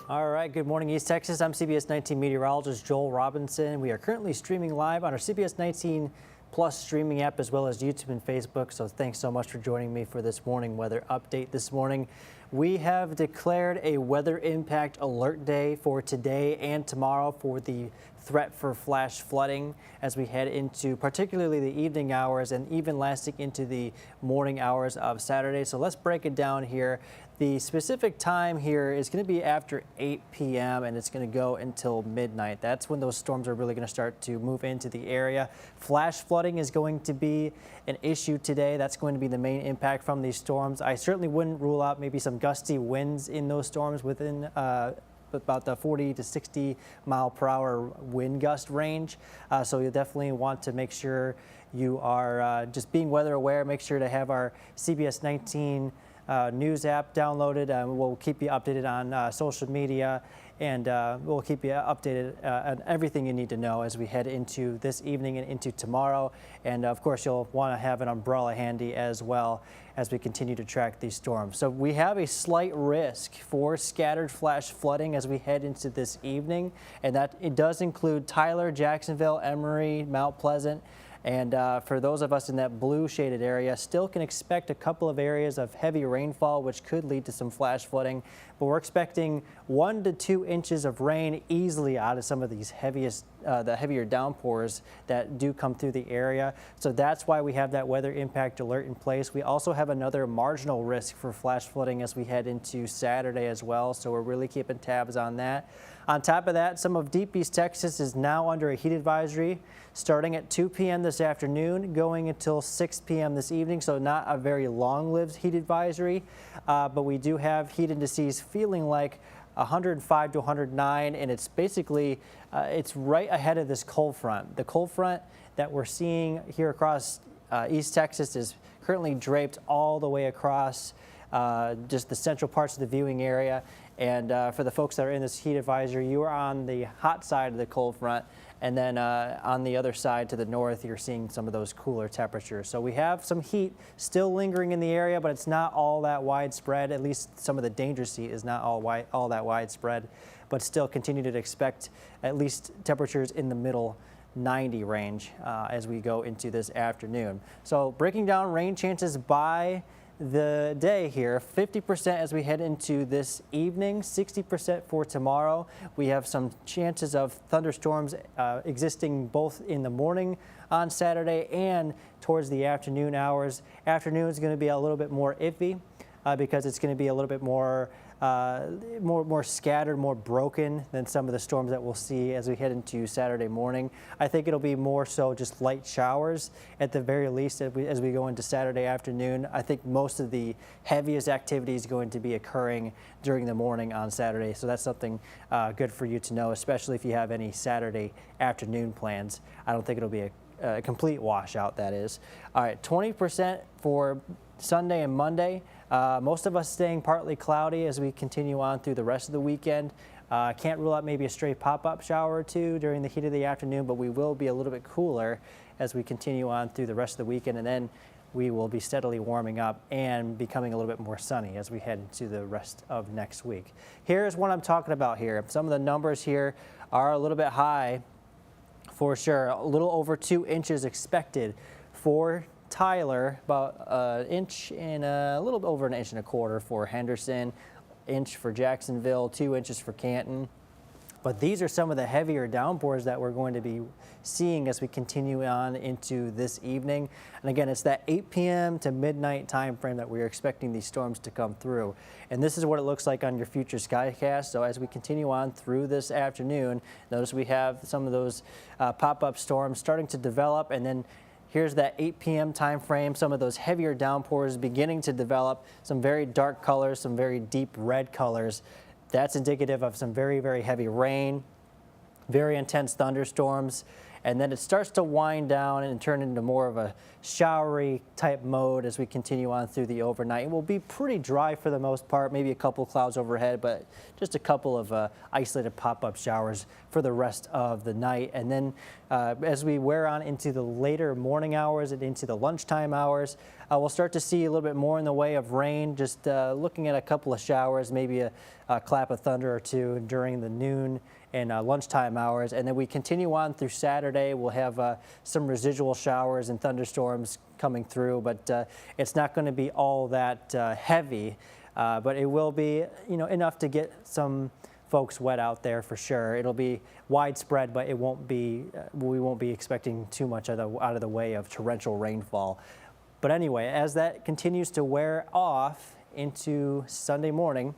All right, good morning, East Texas. I'm CBS19 meteorologist Joel Robinson. We are currently streaming live on our CBS19 Plus streaming app as well as YouTube and Facebook. So thanks so much for joining me for this morning weather update this morning. We have declared a weather impact alert day for today and tomorrow for the threat for flash flooding as we head into particularly the evening hours and even lasting into the morning hours of Saturday. So let's break it down here. The specific time here is going to be after 8 p.m. and it's going to go until midnight. That's when those storms are really going to start to move into the area. Flash flooding is going to be an issue today. That's going to be the main impact from these storms. I certainly wouldn't rule out maybe some gusty winds in those storms within about the 40 to 60 mile per hour wind gust range. So you definitely want to make sure you are just being weather aware. Make sure to have our CBS19 news app downloaded. We'll keep you updated on social media, and we'll keep you updated on everything you need to know as we head into this evening and into tomorrow. And of course, you'll want to have an umbrella handy as well as we continue to track these storms. So we have a slight risk for scattered flash flooding as we head into this evening, and that it does include Tyler, Jacksonville, Emory, Mount Pleasant. And for those of us in that blue shaded area, still can expect a couple of areas of heavy rainfall, which could lead to some flash flooding. But we're expecting 1 to 2 inches of rain easily out of some of these the heavier downpours that do come through the area. So that's why we have that weather impact alert in place. We also have another marginal risk for flash flooding as we head into Saturday as well. So we're really keeping tabs on that. On top of that, some of Deep East Texas is now under a heat advisory starting at 2 p.m. this afternoon, going until 6 p.m. this evening. So not a very long-lived heat advisory, but we do have heat indices feeling like 105 to 109, and it's basically, it's right ahead of this cold front. The cold front that we're seeing here across East Texas is currently draped all the way across just the central parts of the viewing area. And for the folks that are in this heat advisory, you are on the hot side of the cold front. And then on the other side to the north, you're seeing some of those cooler temperatures. So we have some heat still lingering in the area, but it's not all that widespread. At least some of the dangerous heat is not all that widespread, but still continue to expect at least temperatures in the middle 90 range as we go into this afternoon. So breaking down rain chances by the day here, 50% as we head into this evening, 60% for tomorrow. We have some chances of thunderstorms existing both in the morning on Saturday and towards the afternoon hours. Afternoon is going to be a little bit more iffy because it's going to be a little bit more scattered, more broken than some of the storms that we'll see as we head into Saturday morning. I think it'll be more so just light showers at the very least as we go into Saturday afternoon. I think most of the heaviest activity is going to be occurring during the morning on Saturday. So that's something good for you to know, especially if you have any Saturday afternoon plans. I don't think it'll be a complete washout, that is. All right, 20% for Sunday and Monday. Most of us staying partly cloudy as we continue on through the rest of the weekend. Can't rule out maybe a stray pop-up shower or two during the heat of the afternoon, but we will be a little bit cooler as we continue on through the rest of the weekend, and then we will be steadily warming up and becoming a little bit more sunny as we head into the rest of next week. Here's what I'm talking about here. Some of the numbers here are a little bit high for sure. A little over 2 inches expected for Tyler, about an inch and a little over an inch and a quarter for Henderson, inch for Jacksonville, 2 inches for Canton. But these are some of the heavier downpours that we're going to be seeing as we continue on into this evening. And again, it's that 8 p.m. to midnight time frame that we're expecting these storms to come through. And this is what it looks like on your future skycast. So as we continue on through this afternoon, notice we have some of those pop-up storms starting to develop, and then here's that 8 p.m. time frame, some of those heavier downpours beginning to develop, some very dark colors, some very deep red colors. That's indicative of some very, very heavy rain, very intense thunderstorms. and then it starts to wind down and turn into more of a showery type mode as we continue on through the overnight. It will be pretty dry for the most part, maybe a couple clouds overhead, but just a couple of isolated pop-up showers for the rest of the night. And then as we wear on into the later morning hours and into the lunchtime hours, we'll start to see a little bit more in the way of rain, just looking at a couple of showers, maybe a clap of thunder or two during the noon and lunchtime hours. And then we continue on through Saturday. We'll have some residual showers and thunderstorms coming through, but it's not going to be all that heavy, but it will be, enough to get some folks wet out there for sure. It'll be widespread, but it won't be, we won't be expecting too much out of the way of torrential rainfall. But anyway, as that continues to wear off into Sunday morning,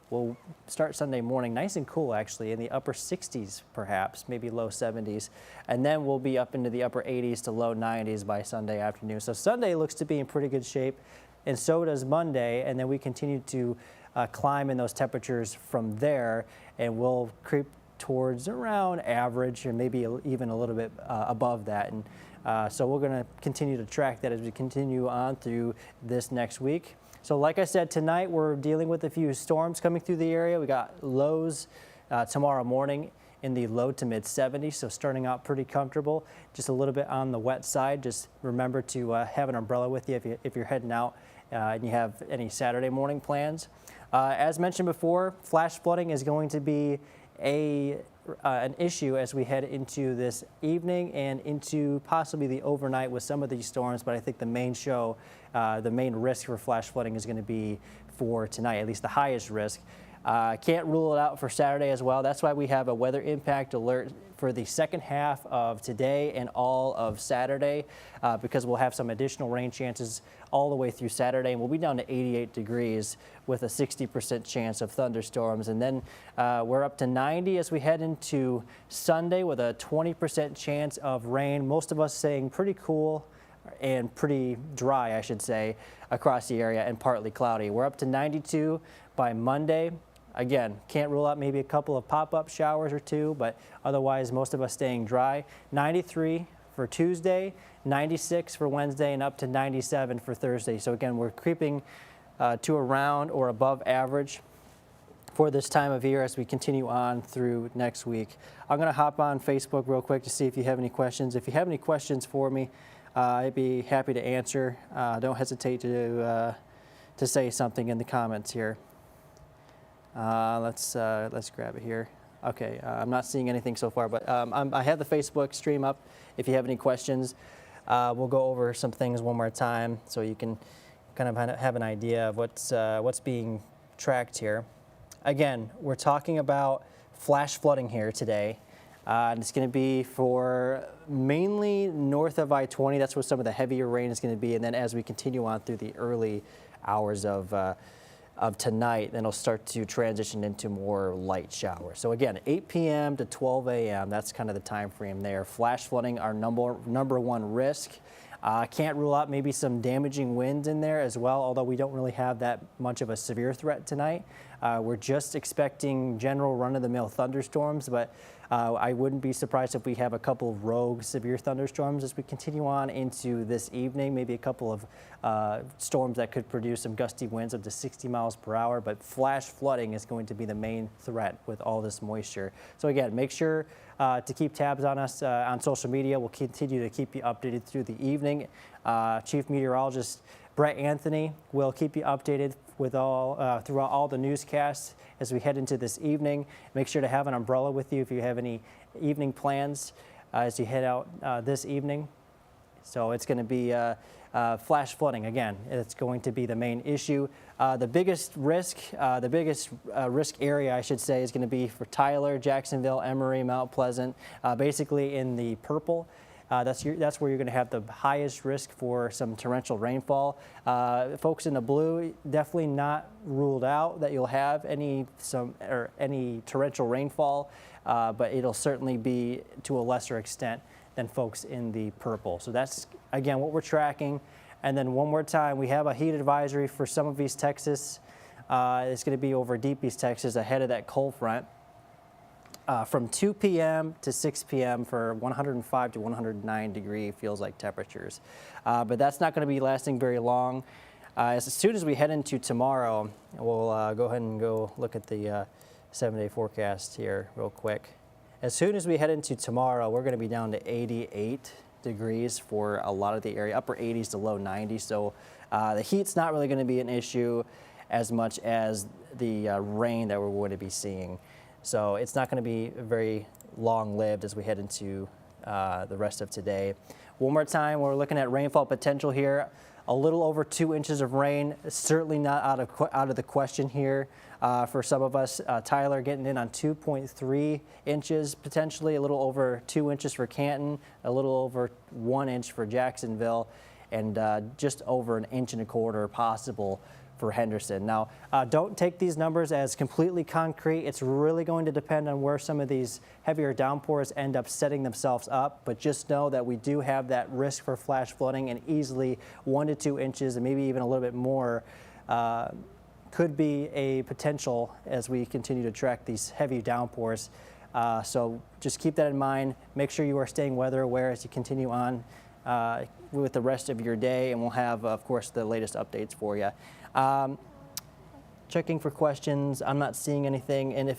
we'll start Sunday morning nice and cool, actually, in the upper 60s perhaps, maybe low 70s. And then we'll be up into the upper 80s to low 90s by Sunday afternoon. So Sunday looks to be in pretty good shape, and so does Monday. And then we continue to climb in those temperatures from there, and we'll creep towards around average or maybe even a little bit above that. And so we're going to continue to track that as we continue on through this next week. So like I said, tonight we're dealing with a few storms coming through the area. We got lows tomorrow morning in the low to mid 70s, so starting out pretty comfortable, just a little bit on the wet side. Just remember to have an umbrella with you if you're heading out and you have any Saturday morning plans. As mentioned before, flash flooding is going to be an issue as we head into this evening and into possibly the overnight with some of these storms, but I think the main risk for flash flooding is going to be for tonight, at least the highest risk. Can't rule it out for Saturday as well. That's why we have a weather impact alert for the second half of today and all of Saturday, because we'll have some additional rain chances all the way through Saturday, and we'll be down to 88 degrees with a 60% chance of thunderstorms. And then we're up to 90 as we head into Sunday with a 20% chance of rain. Most of us saying pretty cool and pretty dry, I should say, across the area, and partly cloudy. We're up to 92 by Monday. Again, can't rule out maybe a couple of pop-up showers or two, but otherwise most of us staying dry. 93 for Tuesday, 96 for Wednesday, and up to 97 for Thursday. So again, we're creeping to around or above average for this time of year as we continue on through next week. I'm going to hop on Facebook real quick to see if you have any questions. If you have any questions for me, I'd be happy to answer. Don't hesitate to say something in the comments here. Let's grab it here. Okay, I'm not seeing anything so far, but I have the Facebook stream up. If you have any questions, we'll go over some things one more time so you can kind of have an idea of what's being tracked here. Again, we're talking about flash flooding here today. And it's going to be for mainly north of I-20. That's where some of the heavier rain is going to be. And then as we continue on through the early hours of tonight, then it'll start to transition into more light showers. So again, 8 p.m. to 12 a.m., that's kind of the time frame there. Flash flooding, our number one risk. Can't rule out maybe some damaging winds in there as well, although we don't really have that much of a severe threat tonight. We're just expecting general run-of-the-mill thunderstorms, but I wouldn't be surprised if we have a couple of rogue severe thunderstorms as we continue on into this evening, maybe a couple of storms that could produce some gusty winds up to 60 miles per hour, but flash flooding is going to be the main threat with all this moisture. So again, make sure to keep tabs on us on social media. We'll continue to keep you updated through the evening. Chief Meteorologist Brett Anthony will keep you updated with throughout all the newscasts as we head into this evening. Make sure to have an umbrella with you if you have any evening plans as you head out this evening. So it's going to be flash flooding again. It's going to be the main issue. The biggest risk area, I should say, is going to be for Tyler, Jacksonville, Emory, Mount Pleasant, basically in the purple. That's where you're going to have the highest risk for some torrential rainfall. Folks in the blue, definitely not ruled out that you'll have any torrential rainfall, but it'll certainly be to a lesser extent than folks in the purple. So that's, again, what we're tracking. And then one more time, we have a heat advisory for some of East Texas. It's going to be over deep East Texas ahead of that cold front. from 2 p.m. to 6 p.m. for 105 to 109 degree feels like temperatures. But that's not going to be lasting very long. As soon as we head into tomorrow, we'll go ahead and go look at the 7-day forecast here real quick. As soon as we head into tomorrow, we're going to be down to 88 degrees for a lot of the area, upper 80s to low 90s. So the heat's not really going to be an issue as much as the rain that we're going to be seeing. So it's not going to be very long-lived as we head into the rest of today. One more time, we're looking at rainfall potential here. A little over 2 inches of rain, certainly not out of the question here for some of us. Tyler getting in on 2.3 inches, potentially a little over 2 inches for Canton, a little over 1 inch for Jacksonville, and just over 1.25 inches possible for Henderson. Now, don't take these numbers as completely concrete. It's really going to depend on where some of these heavier downpours end up setting themselves up, but just know that we do have that risk for flash flooding, and easily 1 to 2 inches and maybe even a little bit more could be a potential as we continue to track these heavy downpours. So just keep that in mind. Make sure you are staying weather aware as you continue on with the rest of your day, and we'll have, of course, the latest updates for you. Checking for questions. I'm not seeing anything, and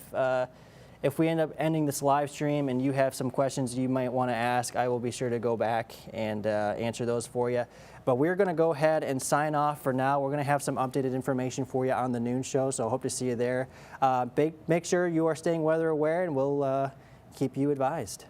if we end up ending this live stream and you have some questions you might want to ask, I will be sure to go back and answer those for you. But we're going to go ahead and sign off for now. We're going to have some updated information for you on the noon show, so I hope to see you there. Make sure you are staying weather aware, and we'll keep you advised.